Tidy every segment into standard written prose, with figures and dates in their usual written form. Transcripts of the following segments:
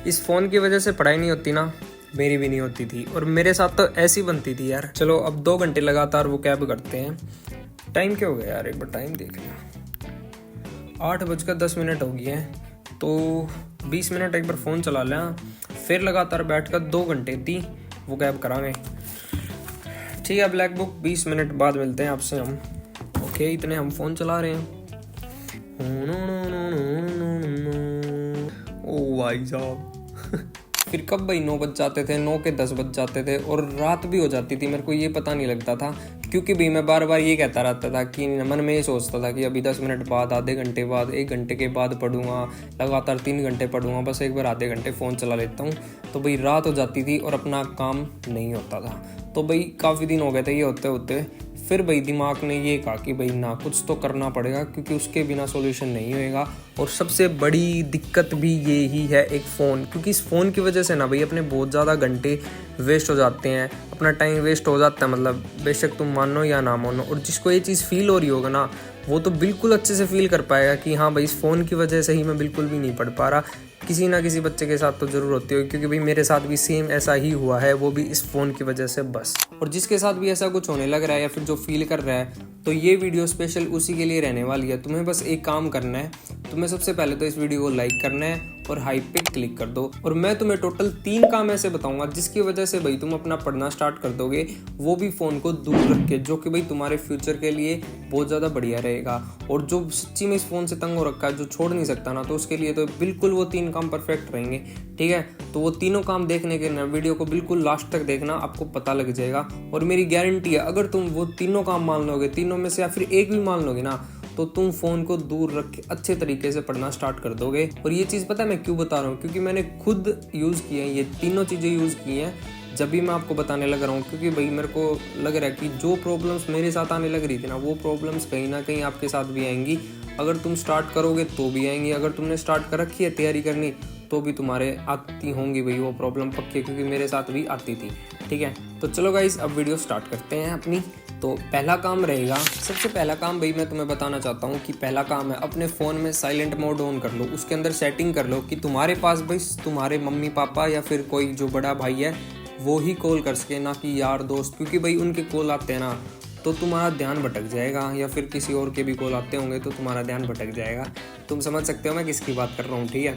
इस फ़ोन की वजह से पढ़ाई नहीं होती ना, मेरी भी नहीं होती थी, और मेरे साथ तो ऐसी बनती थी यार। चलो अब 2 घंटे लगातार वो कैब करते हैं। टाइम क्या हो गया यार, एक बार टाइम देख लिया, 8:10 हो गई है। तो 20 मिनट एक बार फ़ोन चला लें, फिर लगातार बैठ कर 2 घंटे दी वो कैब कराएंगे। ठीक है ब्लैक बुक, 20 मिनट बाद मिलते हैं आपसे हम। ओके, इतने हम फ़ोन चला रहे हैं। ओ भाई साहब फिर कब भाई 9 बज जाते थे, 9 के 10 बज जाते थे, और रात भी हो जाती थी, मेरे को ये पता नहीं लगता था। क्योंकि भाई मैं बार बार ये कहता रहता था कि मन में ये सोचता था कि अभी 10 मिनट बाद, आधे घंटे बाद, 1 घंटे के बाद पढ़ूंगा, लगातार 3 घंटे पढ़ूंगा, बस एक बार आधे घंटे फ़ोन चला लेता हूँ। तो भाई रात हो जाती थी और अपना काम नहीं होता था। तो भाई काफ़ी दिन हो गए थे ये होते होते। फिर भाई दिमाग ने ये कहा कि भाई ना, कुछ तो करना पड़ेगा, क्योंकि उसके बिना सॉल्यूशन नहीं होएगा। और सबसे बड़ी दिक्कत भी ये ही है, एक फ़ोन, क्योंकि इस फ़ोन की वजह से ना भाई अपने बहुत ज़्यादा घंटे वेस्ट हो जाते हैं, अपना टाइम वेस्ट हो जाता है। मतलब बेशक तुम मानो या ना मानो, और जिसको ये चीज़ फील हो रही होगा ना, वो तो बिल्कुल अच्छे से फील कर पाएगा कि हाँ भाई, इस फ़ोन की वजह से ही मैं बिल्कुल भी नहीं पढ़ पा रहा। किसी ना किसी बच्चे के साथ तो ज़रूर होती होगी, क्योंकि भाई मेरे साथ भी सेम ऐसा ही हुआ है, वो भी इस फ़ोन की वजह से बस। और जिसके साथ भी ऐसा कुछ होने लग रहा है या फिर जो फील कर रहा है, तो ये वीडियो स्पेशल उसी के लिए रहने वाली है। तुम्हें बस एक काम करना है, तुम्हें सबसे पहले तो इस वीडियो को लाइक करना है और हाइप पे क्लिक कर दो। और मैं तुम्हें टोटल 3 काम ऐसे बताऊंगा जिसकी वजह से भाई तुम अपना पढ़ना स्टार्ट कर दोगे, वो भी फ़ोन को दूर रख के, जो कि भाई तुम्हारे फ्यूचर के लिए बहुत ज़्यादा बढ़िया रहेगा। और जो सच्ची में इस फ़ोन से तंग हो रखा है, जो छोड़ नहीं सकता ना, तो उसके लिए तो बिल्कुल वो 3 काम परफेक्ट रहेंगे। ठीक है, तो वो तीनों काम देखने के ना वीडियो को बिल्कुल लास्ट तक देखना, आपको पता लग जाएगा। और मेरी गारंटी है, अगर तुम वो तीनों काम मान लोगे, तीनों में से या फिर एक भी मान लोगे ना, तो तुम फ़ोन को दूर रख के अच्छे तरीके से पढ़ना स्टार्ट कर दोगे। और ये चीज़ पता है मैं क्यों बता रहा हूँ, क्योंकि मैंने खुद यूज़ किए हैं, ये तीनों चीज़ें यूज़ की हैं जब भी मैं आपको बताने लग रहा हूँ। क्योंकि भाई मेरे को लग रहा है कि जो प्रॉब्लम्स मेरे साथ आने लग रही थी ना, वो प्रॉब्लम्स कहीं ना कहीं आपके साथ भी आएंगी। अगर तुम स्टार्ट करोगे तो भी आएंगी, अगर तुमने स्टार्ट कर रखी है तैयारी करनी, तो भी तुम्हारे आती होंगी भाई वो प्रॉब्लम पक्की, क्योंकि मेरे साथ भी आती थी। ठीक है, तो चलो गाइस अब वीडियो स्टार्ट करते हैं अपनी। तो पहला काम रहेगा, सबसे पहला काम भाई मैं तुम्हें बताना चाहता हूँ कि पहला काम है, अपने फ़ोन में साइलेंट मोड ऑन कर लो। उसके अंदर सेटिंग कर लो कि तुम्हारे पास भाई तुम्हारे मम्मी पापा या फिर कोई जो बड़ा भाई है वो ही कॉल कर सके, ना कि यार दोस्त। क्योंकि भाई उनके कॉल आते हैं ना, तो तुम्हारा ध्यान भटक जाएगा, या फिर किसी और के भी कॉल आते होंगे तो तुम्हारा ध्यान भटक जाएगा। तुम समझ सकते हो मैं किसकी बात कर रहा हूँ। ठीक है,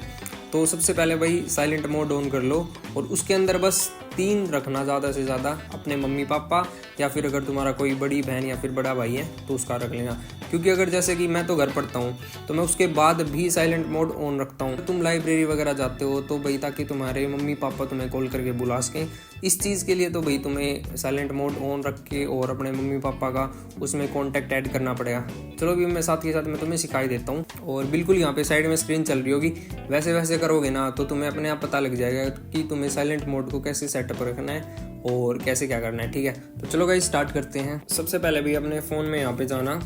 तो सबसे पहले भाई साइलेंट मोड ऑन कर लो, और उसके अंदर बस 3 रखना ज़्यादा से ज़्यादा, अपने मम्मी पापा, या फिर अगर तुम्हारा कोई बड़ी बहन या फिर बड़ा भाई है तो उसका रख लेना। क्योंकि अगर जैसे कि मैं तो घर पढ़ता हूँ, तो मैं उसके बाद भी साइलेंट मोड ऑन रखता हूँ। तुम लाइब्रेरी वगैरह जाते हो तो भाई ताकि तुम्हारे मम्मी पापा तुम्हें कॉल करके बुला सकें, इस चीज़ के लिए तो भाई तुम्हें साइलेंट मोड ऑन रख के और अपने मम्मी पापा का उसमें कॉन्टैक्ट ऐड करना पड़ेगा। चलो अभी मैं साथ के साथ मैं तुम्हें सिखाई देता हूँ। और बिल्कुल यहाँ पे साइड में स्क्रीन चल रही होगी, वैसे वैसे करोगे ना तो तुम्हें अपने आप पता लग जाएगा कि तुम्हें साइलेंट मोड को कैसे सेटअप रखना है और कैसे क्या करना है। ठीक है, तो चलो गाइस स्टार्ट करते हैं। सबसे पहले भी अपने फ़ोन में यहाँ पे जाना,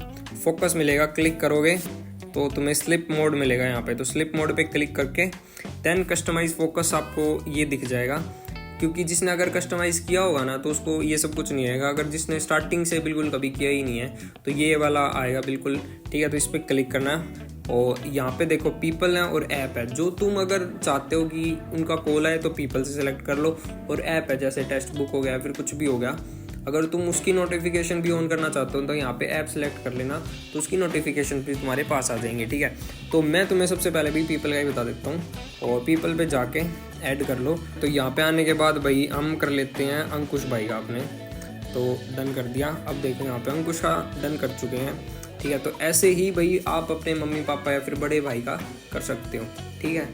फोकस मिलेगा, क्लिक करोगे तो तुम्हें स्लिप मोड मिलेगा यहाँ पे। तो स्लिप मोड पे क्लिक करके देन कस्टमाइज फोकस आपको ये दिख जाएगा। क्योंकि जिसने अगर कस्टमाइज़ किया होगा ना, तो उसको ये सब कुछ नहीं आएगा। अगर जिसने स्टार्टिंग से बिल्कुल कभी किया ही नहीं है तो ये वाला आएगा बिल्कुल। ठीक है, तो इस पर क्लिक करना, और यहाँ पे देखो पीपल है और ऐप है। जो तुम अगर चाहते हो कि उनका कॉल आए तो पीपल से सिलेक्ट कर लो, और ऐप है जैसे टेक्स्ट बुक हो गया फिर कुछ भी हो गया, अगर तुम उसकी नोटिफिकेशन भी ऑन करना चाहते हो तो यहाँ पे ऐप सेलेक्ट कर लेना, तो उसकी नोटिफिकेशन भी तुम्हारे पास आ जाएंगे। ठीक है, तो मैं तुम्हें सबसे पहले भी पीपल का ही बता देता हूँ, और पीपल पे जाके ऐड कर लो। तो यहाँ पे आने के बाद भाई हम कर लेते हैं अंकुश भाई का अपने, तो डन कर दिया। अब देखो यहाँ पे अंकुश का डन कर चुके हैं। ठीक है, तो ऐसे ही भाई आप अपने मम्मी पापा या फिर बड़े भाई का कर सकते हो। ठीक है,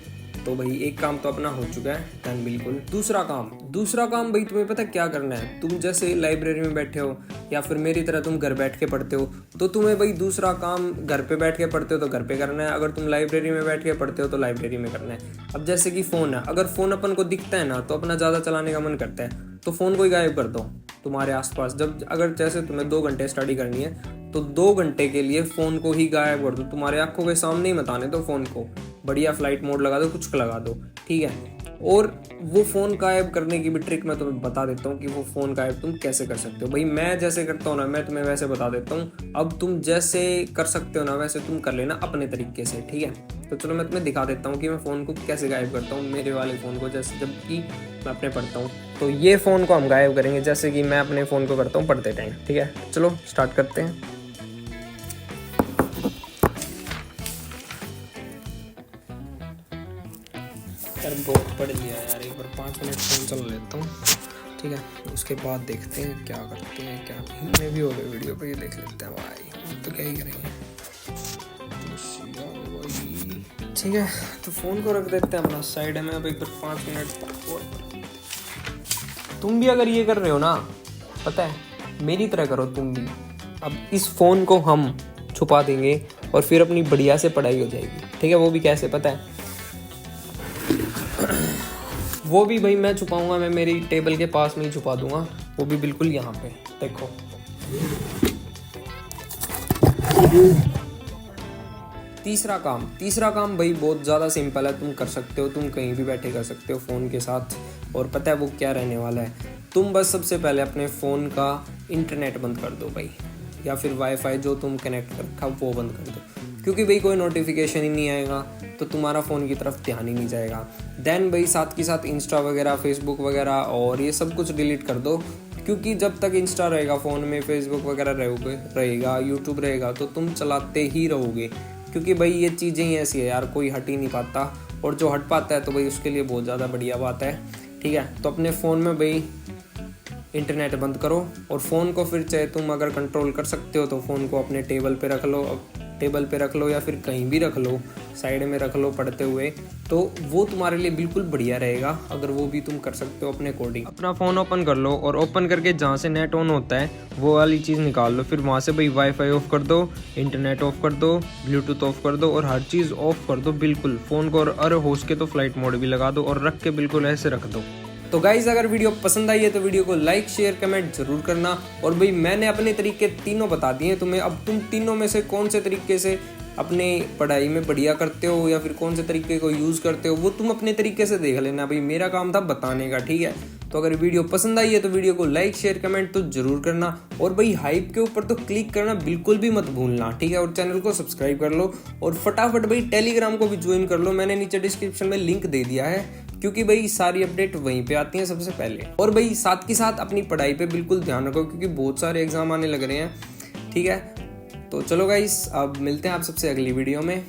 तो भाई एक काम तो अपना हो चुका है डन बिल्कुल। दूसरा काम भाई तुम्हें पता क्या करना है। तुम जैसे लाइब्रेरी में बैठे हो या फिर मेरी तरह तुम घर बैठ के पढ़ते हो, तो तुम्हें भाई दूसरा काम घर पे बैठ के पढ़ते हो तो घर पे करना है, अगर तुम लाइब्रेरी में बैठ के पढ़ते हो तो लाइब्रेरी में करना है। अब जैसे कि फ़ोन है, अगर फ़ोन अपन को दिखता है ना तो अपना ज़्यादा चलाने का मन करता है, तो फ़ोन को ही गायब कर दो तुम्हारे आसपास। जब अगर जैसे तुम्हें 2 घंटे स्टडी करनी है तो 2 घंटे के लिए फ़ोन को ही गायब कर दो, तुम्हारे आंखों के सामने ही मत आने दो फ़ोन को। बढ़िया फ्लाइट मोड लगा दो, कुछ लगा दो। ठीक है, और वो फ़ोन गायब करने की भी ट्रिक मैं तुम्हें बता देता हूँ कि वो फ़ोन गायब तुम कैसे कर सकते हो। भाई मैं जैसे करता हूँ ना, मैं तुम्हें वैसे बता देता हूँ। अब तुम जैसे कर सकते हो ना वैसे तुम कर लेना अपने तरीके से, ठीक है। तो चलो मैं तुम्हें दिखा देता हूँ कि मैं फ़ोन को कैसे गायब करता हूँ, मेरे वाले फ़ोन को, जैसे जब कि मैं अपने पढ़ता हूँ। तो ये फ़ोन को हम गायब करेंगे जैसे कि मैं अपने फ़ोन को करता हूँ पढ़ते टाइम, ठीक है। चलो स्टार्ट करते हैं। यार बहुत पढ़ लिया यार, एक बार 5 मिनट फ़ोन चला लेता हूँ, ठीक है। उसके बाद देखते हैं क्या करते हैं, क्या नहीं भी हो गए वीडियो पे, ये देख लेते हैं भाई, तो क्या ही करेंगे। ठीक है, तो फ़ोन को रख देते हैं अपना साइड में। अब एक बार 5 मिनट और। तुम भी अगर ये कर रहे हो ना, पता है मेरी तरह करो तुम भी। अब इस फ़ोन को हम छुपा देंगे और फिर अपनी बढ़िया से पढ़ाई हो जाएगी, ठीक है। वो भी कैसे पता है, वो भी भाई मैं छुपाऊंगा, मैं मेरी टेबल के पास में ही छुपा दूंगा, वो भी बिल्कुल यहाँ पे देखो। तीसरा काम भाई बहुत ज़्यादा सिंपल है, तुम कर सकते हो, तुम कहीं भी बैठे कर सकते हो फ़ोन के साथ। और पता है वो क्या रहने वाला है, तुम बस सबसे पहले अपने फ़ोन का इंटरनेट बंद कर दो भाई, या फिर वाईफाई जो तुम कनेक्ट कर रखा वो बंद कर दो, क्योंकि भाई कोई नोटिफिकेशन ही नहीं आएगा तो तुम्हारा फ़ोन की तरफ ध्यान ही नहीं जाएगा। देन भाई साथ के साथ इंस्टा वगैरह, फेसबुक वगैरह और ये सब कुछ डिलीट कर दो, क्योंकि जब तक इंस्टा रहेगा फ़ोन में, फेसबुक वगैरह रहेगा, यूट्यूब रहेगा, तो तुम चलाते ही रहोगे। क्योंकि भाई ये चीज़ें ही ऐसी है यार, कोई हट ही नहीं पाता, और जो हट पाता है तो भाई उसके लिए बहुत ज़्यादा बढ़िया बात है, ठीक है। तो अपने फ़ोन में भाई इंटरनेट बंद करो, और फ़ोन को फिर चाहे तुम अगर कंट्रोल कर सकते हो तो फ़ोन को अपने टेबल पे रख लो या फिर कहीं भी रख लो, साइड में रख लो पढ़ते हुए, तो वो तुम्हारे लिए बिल्कुल बढ़िया रहेगा अगर वो भी तुम कर सकते हो अपने अकॉर्डिंग। अपना फ़ोन ओपन कर लो, और ओपन करके जहाँ से नेट ऑन होता है वो वाली चीज़ निकाल लो, फिर वहाँ से भाई वाईफाई ऑफ कर दो, इंटरनेट ऑफ कर दो, ब्लूटूथ ऑफ कर दो, और हर चीज़ ऑफ कर दो बिल्कुल फ़ोन को। और हो सके तो फ्लाइट मोड भी लगा दो, और रख के बिल्कुल ऐसे रख दो। तो गाइज अगर वीडियो पसंद आई है तो वीडियो को लाइक शेयर कमेंट जरूर करना। और भाई मैंने अपने तरीके तीनों बता दिए तुम्हें, अब तुम तीनों में से कौन से तरीके से अपने पढ़ाई में बढ़िया करते हो या फिर कौन से तरीके को यूज़ करते हो वो तुम अपने तरीके से देख लेना। भाई मेरा काम था बताने का, ठीक है। तो अगर वीडियो पसंद आई है तो वीडियो को लाइक शेयर कमेंट तो जरूर करना, और भाई हाइप के ऊपर तो क्लिक करना बिल्कुल भी मत भूलना, ठीक है। और चैनल को सब्सक्राइब कर लो, और फटाफट भाई टेलीग्राम को भी ज्वाइन कर लो, मैंने नीचे डिस्क्रिप्शन में लिंक दे दिया है, क्योंकि भाई सारी अपडेट वहीं पे आती हैं सबसे पहले। और भाई साथ के साथ अपनी पढ़ाई पे बिल्कुल ध्यान रखो, क्योंकि बहुत सारे एग्जाम आने लग रहे हैं, ठीक है। तो चलो गाइस अब मिलते हैं आप सबसे अगली वीडियो में।